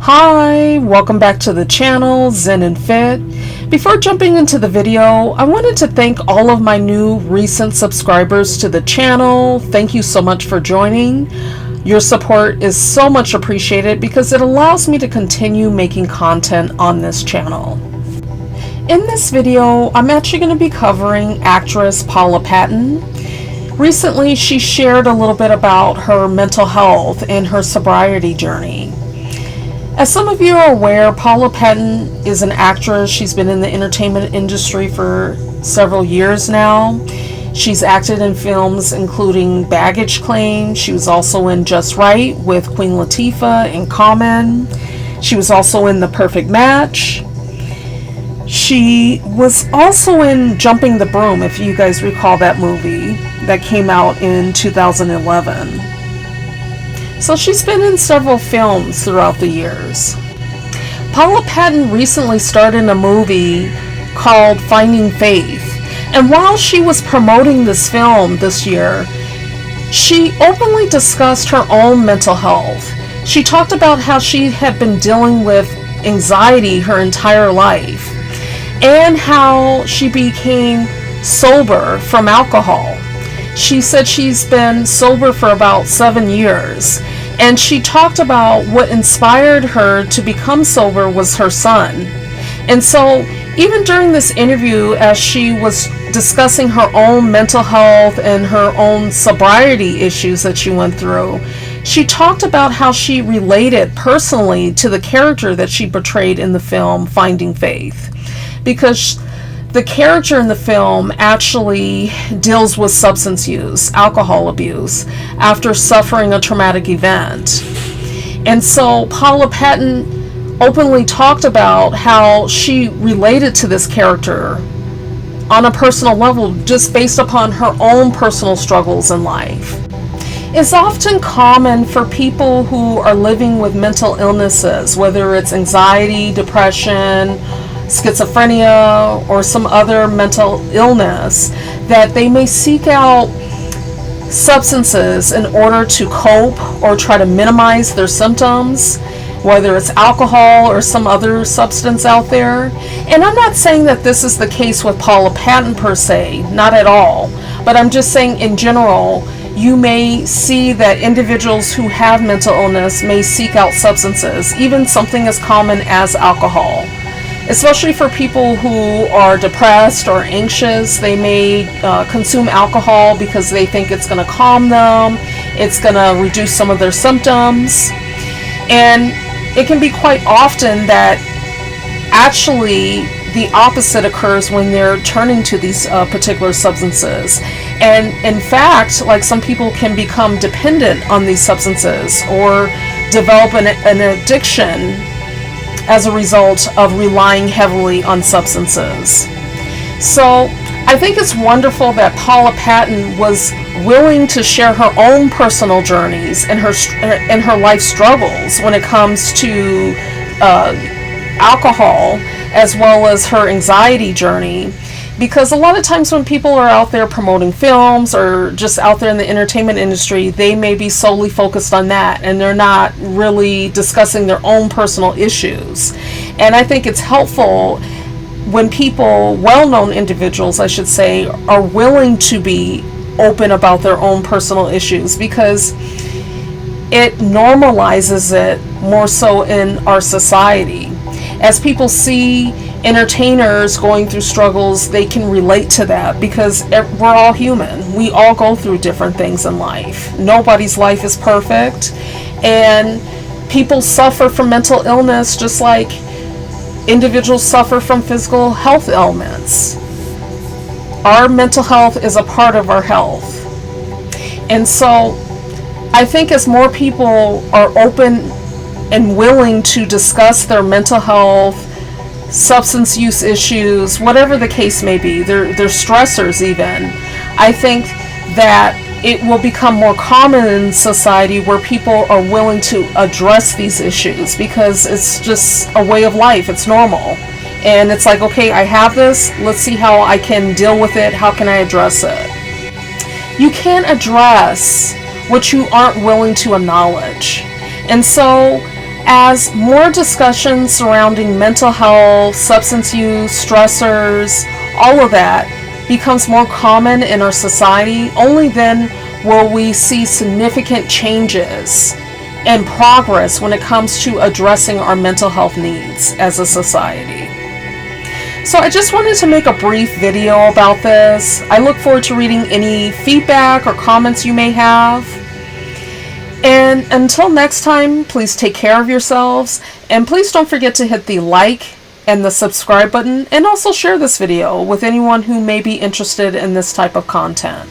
Hi, welcome back to the channel, Zen and Fit. Before jumping into the video, I wanted to thank all of my new recent subscribers to the channel. Thank you so much for joining. Your support is so much appreciated because it allows me to continue making content on this channel. In this video, I'm actually going to be covering actress Paula Patton. Recently, she shared a little bit about her mental health and her sobriety journey. As some of you are aware, Paula Patton is an actress. She's been in the entertainment industry for several years now. She's acted in films including Baggage Claim. She was also in Just Right with Queen Latifah and Common. She was also in The Perfect Match. She was also in Jumping the Broom, if you guys recall that movie that came out in 2011. So she's been in several films throughout the years. Paula Patton recently starred in a movie called Finding Faith. And while she was promoting this film this year, she openly discussed her own mental health. She talked about how she had been dealing with anxiety her entire life and how she became sober from alcohol. She said she's been sober for about 7 years, and she talked about what inspired her to become sober was her son. And so even during this interview, as she was discussing her own mental health and her own sobriety issues that she went through, she talked about how she related personally to the character that she portrayed in the film Finding Faith, because the character in the film actually deals with substance use, alcohol abuse, after suffering a traumatic event. And so Paula Patton openly talked about how she related to this character on a personal level, just based upon her own personal struggles in life. It's often common for people who are living with mental illnesses, whether it's anxiety, depression, schizophrenia, or some other mental illness, that they may seek out substances in order to cope or try to minimize their symptoms, whether it's alcohol or some other substance out there. And I'm not saying that this is the case with Paula Patton per se, not at all, but I'm just saying in general, you may see that individuals who have mental illness may seek out substances, even something as common as alcohol. Especially for people who are depressed or anxious, they may consume alcohol because they think it's going to calm them, it's going to reduce some of their symptoms. And it can be quite often that actually the opposite occurs when they're turning to these particular substances. And in fact, like, some people can become dependent on these substances or develop an addiction as a result of relying heavily on substances. So I think it's wonderful that Paula Patton was willing to share her own personal journeys and her life struggles when it comes to alcohol, as well as her anxiety journey. Because a lot of times when people are out there promoting films or just out there in the entertainment industry, they may be solely focused on that and they're not really discussing their own personal issues. And I think it's helpful when people, well-known individuals I should say, are willing to be open about their own personal issues, because it normalizes it more so in our society. As people see entertainers going through struggles, they can relate to that, because we're all human. We all go through different things in life. Nobody's life is perfect, and people suffer from mental illness just like individuals suffer from physical health ailments. Our mental health is a part of our health. And so I think as more people are open and willing to discuss their mental health, substance use issues, whatever the case may be, their stressors even, I think that it will become more common in society where people are willing to address these issues, because it's just a way of life. It's normal. And it's like, okay, I have this, let's see how I can deal with it, how can I address it. You can't address what you aren't willing to acknowledge. And so As more discussions surrounding mental health, substance use, stressors, all of that becomes more common in our society, only then will we see significant changes and progress when it comes to addressing our mental health needs as a society. So I just wanted to make a brief video about this. I look forward to reading any feedback or comments you may have. And until next time, please take care of yourselves, and please don't forget to hit the like and the subscribe button, and also share this video with anyone who may be interested in this type of content.